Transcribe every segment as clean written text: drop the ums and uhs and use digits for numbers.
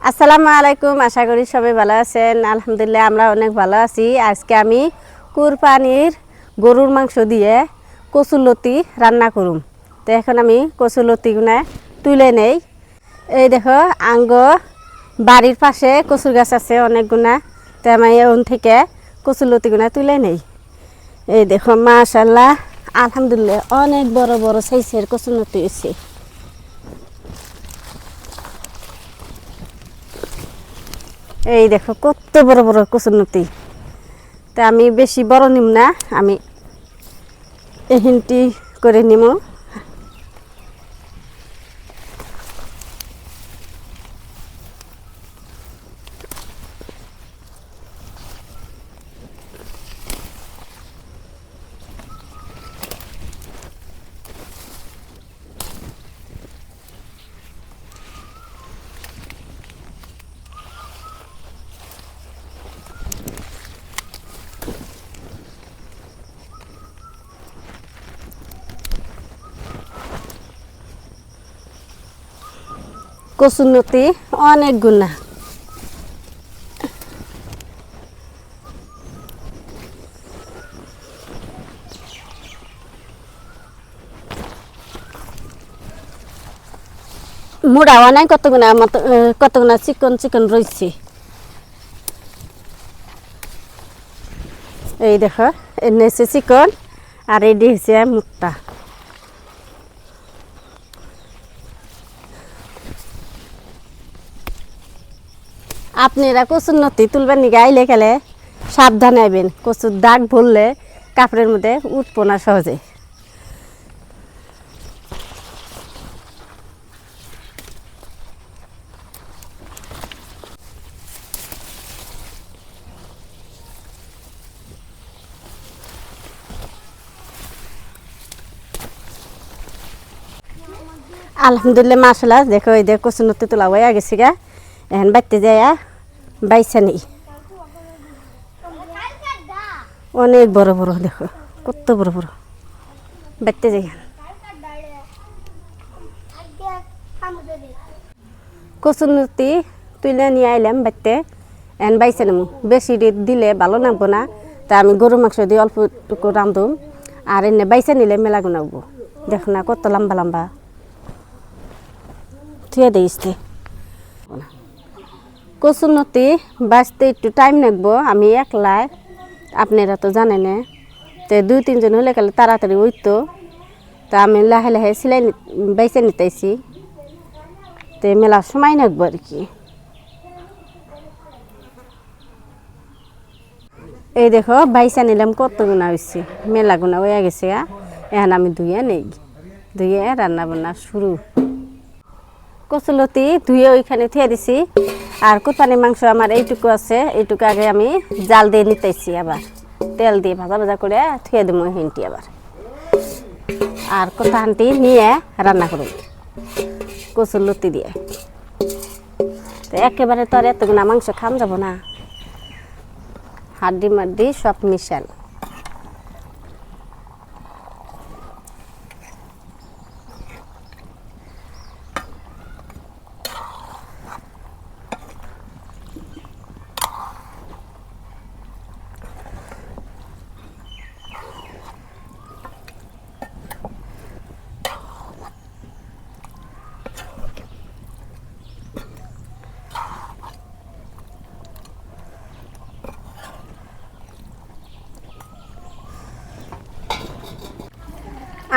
আসসালামু আলাইকুম, আশা করি সবাই ভালো আছেন। আলহামদুলিল্লাহ আমরা অনেক ভালো আছি। আজকে আমি কুরবানির গরুর মাংস দিয়ে কচুরলতি রান্না করুম। তো এখন আমি কচুরলতিগুনা তুলে নেই। এই দেখো আঙ্গ বাড়ির পাশে কচুর গাছ আছে অনেকগুনা। তো আমি ওন থেকে কচুরলতিগুনা তুলে নেই। এই দেখো মাশাআল্লাহ আলহামদুলিল্লাহ অনেক বড় বড় সাইজের কচুরলতি হয়েছে। এই দেখো কত বড় বড় কচুরলতি। তা আমি বেশি বড় নিম না, আমি এহিনটি করে নিম। কচুরলতি অনেক গুণা। মুড়াও নাই কতগুনা চিকন চিকন রয়েছে। এই দেখো এনে হচ্ছে চিকন আর এটি হচ্ছে মুটটা। আপনারা কচুরলতি তুলবেন নিকে আইলে খেলে সাবধানে আইবেন। কচুর দাগ ভরলে কাপড়ের মধ্যে উঠবো না সহজে। আলহামদুলিল্লাহ মাশাআল্লাহ দেখো এই দেখো কচুরলতি তোলা হয়ে গেছে গা। এখন বাইতে যায় বাইসা নেই। অনেক বড় বড় দেখো কত বড় বড় বাইতে যাই। কচুরলতি তুলে নিয়ে আইলাম বাইতে। এখন বাইসা নেব, বেশি দিলে ভালো লাগবো না। তা আমি গরু মাংস দিয়ে অল্প টুকু রাঁধুম। আর এনে বাইসা নিলে মেলা গুনাবো। দেখো না কত লম্বা লম্বা থুয়ে দিয়েছি। কচুরলতি বাঁচতে একটু টাইম লাগবো। আমি একলা, আপনারা তো জানেন। তো 2-3 জন হলে গেলে তাড়াতাড়ি উঠতো। তা আমি লাহে লাহে সিলাই বাইসে নিতেছি। তো মেলা সময় লাগবো আর কি। এই দেখো বাইসা নিলাম কত গুণা হয়েছে, মেলা গুণা হয়ে গেছে। এখন আমি ধুয়ে নেই, ধুয়ে রান্না বান্না শুরু। কচুরলতি ধুয়ে ওইখানে থুয়ে দিছি। আর কুরবানির মাংস আমার এইটুকু আছে, এইটুকু আগে আমি জাল দিয়ে নিতেছি। আবার তেল দিয়ে ভাজা ভাজা করে থুয়ে দেবো হিনটি আবার। আর কোথানটি নিয়ে রান্না করব কচুরলতি দিয়ে। তো একেবারে তো আর এতগুনা মাংস খাম যাব না, হাড্ডি মাড্ডি সব মিশাল।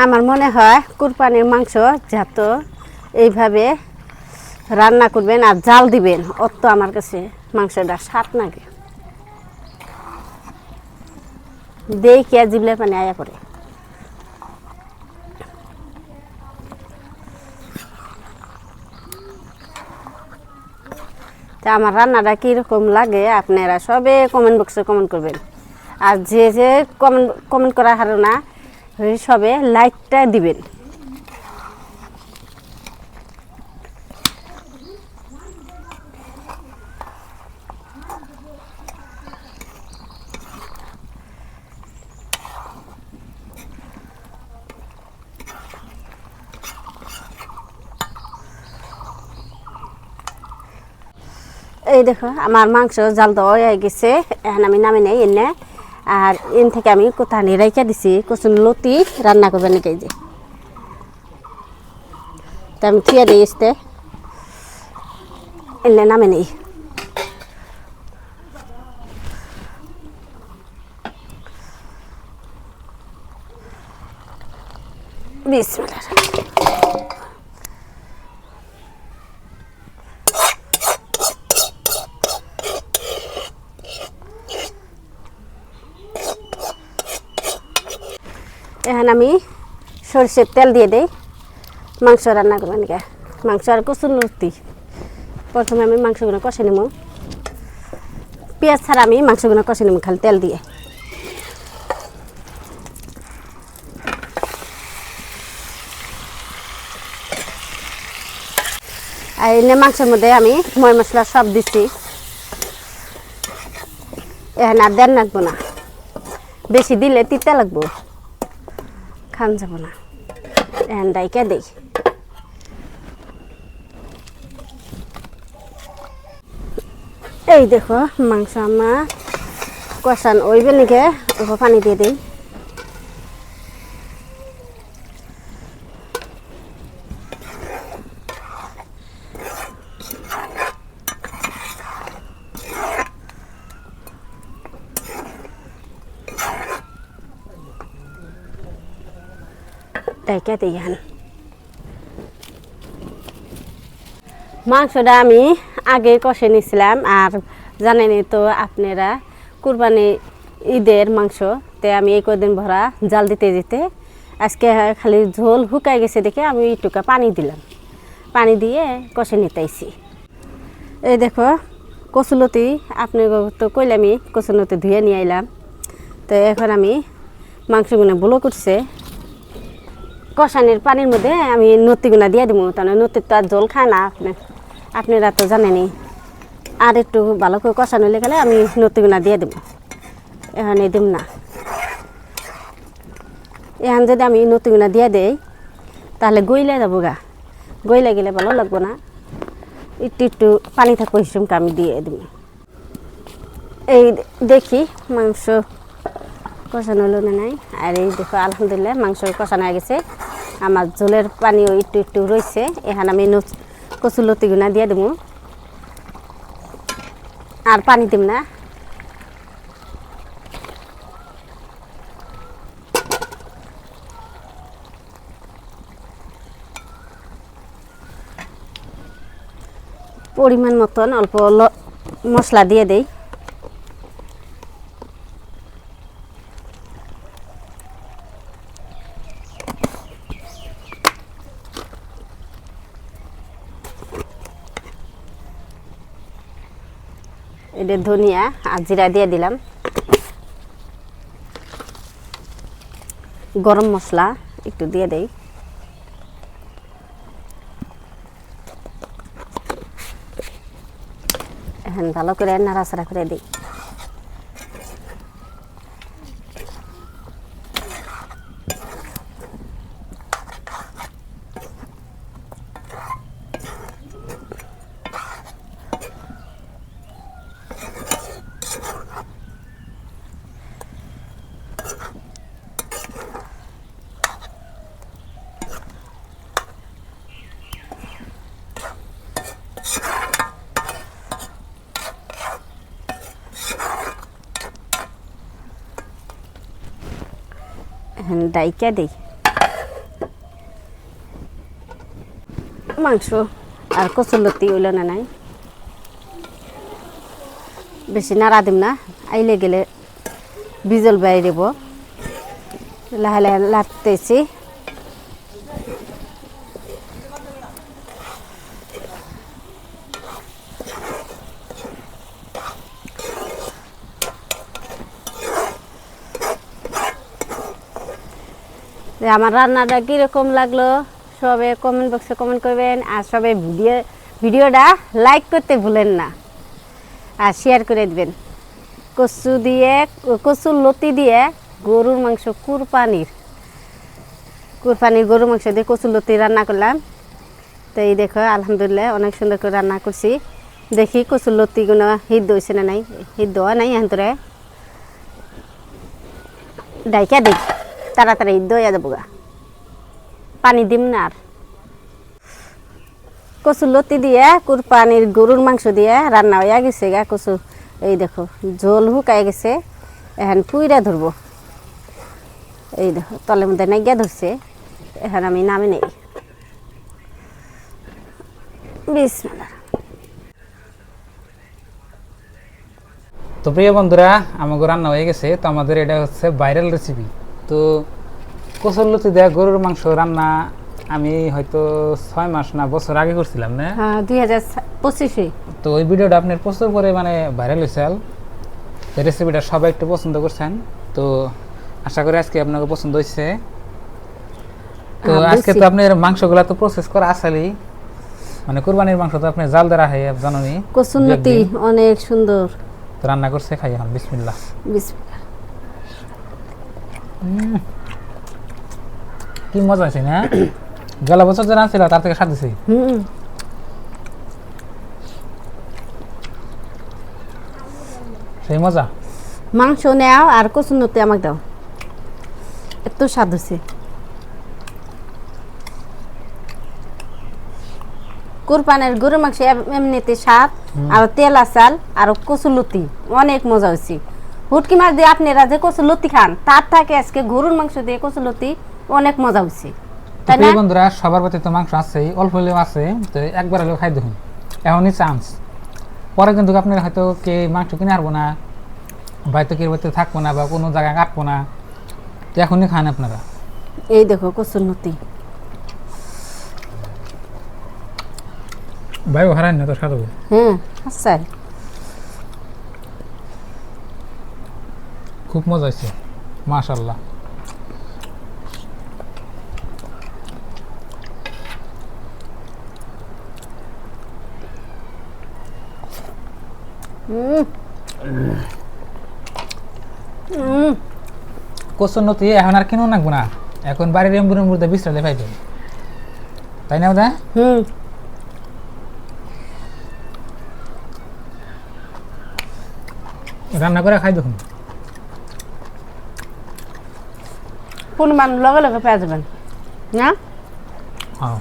আমার মনে হয় কুরবানির মাংস যত এইভাবে রান্না করবেন আর জাল দিবেন, অত আমার কাছে মাংসটা স্বাদ লাগে। দেখে জিবলে পানি আয়া পড়ে। তা আমার রান্নাটা কীরকম লাগে আপনারা সবে কমেন্ট বক্সে কমেন্ট করবেন। আর যে যে কমেন্ট করা হারো না সবে লাইকটা দিবেন। এই দেখো আমার মাংস জাল দেওয়া হয়ে গেছে, এখন আমি নামে নেই এনে। আর এন থেকে আমি কোথানি রাইখা দিছি কচুর লতি রান্না করবেন নাকি, যে তো আমি থিয়া দিই আসতে এনে নামে নেই। বিসমিল্লাহ। এখন আমি সরষের তেল দিয়ে দেই মাংস রান্না করবেন নাকি। মাংস আর কচুর লতি প্রথমে আমি মাংসগুলো কষে নেব, পেঁয়াজ ছাড়া আমি মাংসগুলো কষে নেব খালি তেল দিয়ে। আর এনে মাংসের মধ্যে আমি ময় মশলা সব দিচ্ছি, এখন আর দেন লাগবো না, বেশি দিলে তিতা লাগবো, খান যাব না। এখন ডাইকা দেই। এই দেখো মাংস আমার কষান ওইবে নাকি, ওপর পানি দিয়ে দিই। ডাইকা দিই এখন। মাংসটা আমি আগে কষে নিয়েছিলাম, আর জানেনই তো আপনারা কুরবানি ঈদের মাংস, তে আমি এই কদিন ভরা জাল দিতে দিতে আজকে খালি ঝোল শুকাই গেছে দেখে আমি একটুকা পানি দিলাম, পানি দিয়ে কষে নিতেছি। এই দেখো কচুলতি আপনি তো কইলামই কচুলতি ধুয়ে নিয়ে আইলাম, তো এখন আমি মাংসগুলো বুলো করছে কষানির পানির মধ্যে আমি নতিগুনা দিয়ে দেবো, তাহলে নতির তো আর জল খায় না, আপনারা তো জানেনি। আর একটু ভালো করে কষানো হলে গেলে আমি নতিগুনা দিয়ে দেবো, এখন এই দেব না। এখন যদি আমি নতিগুনা দিয়ে দেই তাহলে গইলে যাবো গা, গইলে গেলে ভালো লাগবো না, একটু একটু পানি থাকবো হিসুমকে আমি দিয়ে দেবো। এই দেখি মাংস কষানো হলো না নাই, আর এই দেখো আলহামদুলিল্লাহ মাংস কষানো হয়ে গেছে, আমার ঝোলের পানিও একটু একটু রয়েছে। এখন আমি কচুর লতিগুনা দিয়ে দেবো, আর পানি দেব না। পরিমাণ মতন অল্প মশলা দিয়ে দেই। এটা ধনিয়া আর জিরা দিয়ে দিলাম, গরম মশলা একটু দিয়ে দেই। এখন ভালো করে নাড়াচাড়া করে দিই। ডাইকা দিই মাংস আর কচুরলতি হইল না নাই, বেশি নাড়া দিম না, আইলে গেলে বিজল বাইরে দেব। লাহে লাহে লাড়তেছি। আমার রান্নাটা কীরকম লাগলো সবে কমেন্ট বক্সে কমেন্ট করবেন, আর সবে ভিডিওটা লাইক করতে ভুলেন না, আর শেয়ার করে দিবেন। কচুর লতি দিয়ে গরুর মাংস, কুরবানির গরুর মাংস দিয়ে কচুর লতি রান্না করলাম। তো এই দেখো আলহামদুলিল্লাহ অনেক সুন্দর করে রান্না করছি। দেখি কচুর লতিগুলো সিদ্ধ হয়েছে না নাই, সিদ্ধ হয় নাই এন্তরে ডাইকা দেখি তাড়াতাড়ি সিদ্ধ হয়ে যাবো গা, পানি দিম না আর। কচুর লতি দিয়ে কুরবানির গরুর মাংস দিয়ে রান্না হয়ে গেছে গা কচু। এই দেখো ঝোল শুকাই গেছে, এখন পুইরা ধরবো। এই দেখো তলের মধ্যে নাইগা ধরছে, এখন আমি নামে নেই। বিসমিল্লাহ। তো প্রিয় বন্ধুরা, আমাকে রান্না হয়ে গেছে। তো আমাদের এটা হচ্ছে ভাইরাল রেসিপি। তো কচুর লতি দেয়া গরুর মাংস রান্না আমি হয়তো 6 মাস না বছর আগে করছিলাম না, 2025-এ। তো ওই ভিডিওটা আপনার প্রচুর পরিমাণে ভাইরাল হয়েছে। এই রেসিপিটা সবাই একটু পছন্দ করছেন, তো আশা করি আজকে আপনাকে পছন্দ হয়েছে। তো আজকে তো আপনার মাংসগুলা তো প্রসেস করা আসলেই, মানে কুরবানির মাংস তো আপনি জাল দেওয়া হয় জানেনই। কচুর লতি অনেক সুন্দর তো রান্না করছে, খাই এখন। বিসমিল্লাহ। বিসমিল্লাহ। কি মজা আছে না, গেল বছর যে রান্না ছিল তার থেকে স্বাদ দিছি। সেই মজা। মাংস নেও আর কচুর লতি আমাকে দাও, এত স্বাদ হচ্ছে। কুরবানের গরুর মাংস এমনিতে স্বাদ, আর তেল আচাল আর কচুর লতি অনেক মজা হয়েছে। হুটকি মাছ দিয়ে আপনারা যে কচুর লতি খান তার থেকে আজকে গরুর মাংস দিয়ে কচুর লতি অনেক মজা হয়েছে, তাই না বন্ধুরা? সবার প্রতি তো মাংস আছেই, অল্প হলেও আছে, তো একবার হলেও খাই দেখুন, এখনই চান্স। পরে কিন্তু আপনারা হয়তো কে মাংস কিনে আসবো না, বাড়িতে কেউ বাড়িতে থাকবো না, বা কোনো জায়গায় কাটবো না, তো এখনই খান আপনারা। এই দেখো কচুর লতি। ভাইও হারান না তো স্বাদ হবে। আচ্ছা, খুব মজা হয়েছে, মাশাআল্লাহ। কচুর লতি এখন আর কিনো নাকবো না, এখন বাড়ির এম্বুরের মধ্যে বিশ্রালে পাইবেন, তাই না দাদা? রান্না করে খাই দেখুন, পরিমাণ লগে লগে পেয়ে যাবেন না। হ্যাঁ,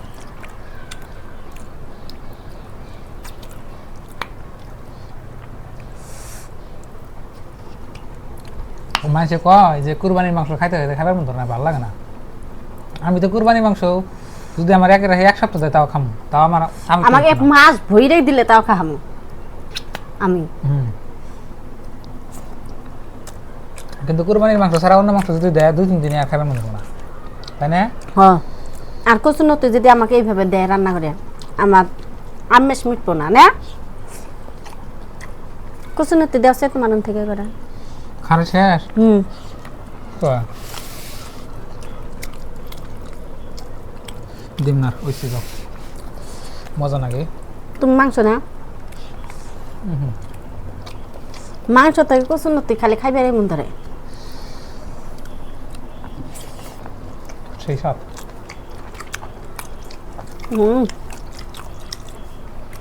মানুষে কয় যে কুরবানির মাংস খাইতে খাইতে খাবার মতো না, ভালো লাগে না। আমি তো কুরবানির মাংস যদি আমার একের এক সপ্তাহ যায় তাও খামো, তাও আমাকে এক মাস ভইরেই দিলে তাও খামো আমি। কিন্তু কুরবানির মাংস ছাড়া অন্য মাংস যদি দেয় 2-3 দিনে আর খাবার মতো না, তাই না? হ্যাঁ, আর কচুর লতি যদি আমাকে এইভাবে দেয় রান্না করে, আমার আমেজ মিটবো না। না কচুর লতি দেওয়া সে তোমার থেকে করে খারে শেষ। ডিম না ওইসি যাও, মজা লাগে। তুমি মাংস না, মাংস থেকে কচুর লতি খালি খাইবে রে মন ধরে, সেই স্বাদ।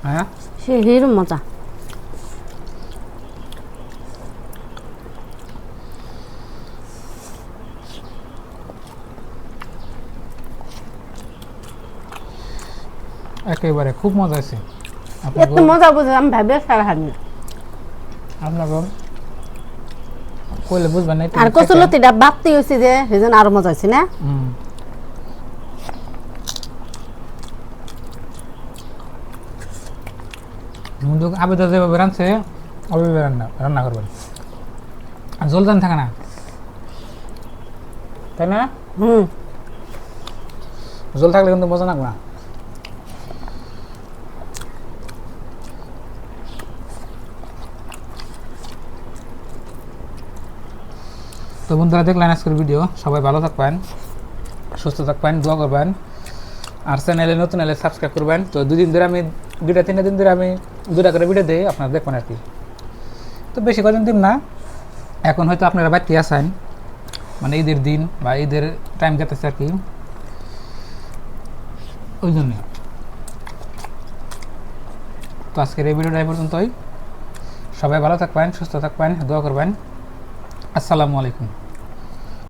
হ্যাঁ, সে হিরো মজা। একেবারে খুব মজা আছে। এত মজা বুঝে আমি ভাবে সারা হানি আপনাকে কইলে বুঝবেন না। আর কচুর লতিটা বাড়তি হয়েছে যে সেজন্য আরো মজা হয়েছে না। আবেদা যেভাবে রাঁধছে ওইভাবে রান্না করবেন, আর জল জান থাকে না, তাই না? জল থাকলে কিন্তু মজা লাগবে না। তো বন্ধুরা, দেখলেন আজকের ভিডিও। সবাই ভালো থাকবেন, সুস্থ থাকবেন, দোয়া করবেন, আর চ্যানেলে নতুন এলে সাবস্ক্রাইব করবেন। তো 2 দিন ধরে আমি 2-3 দিন ধরে আমি 2টা করে ভিডিও দিই, আপনারা দেখবেন আর কি। তো বেশি কদিন দিন না, এখন হয়তো আপনারা বাড়তি আসেন, মানে ঈদের দিন বা ঈদের টাইম কাটাচ্ছে আর কি, ওই জন্যে। তো আজকের এই ভিডিওটা এই পর্যন্তই। সবাই ভালো থাকবেন, সুস্থ থাকবেন, দোয়া করবেন। আসসালামু আলাইকুম।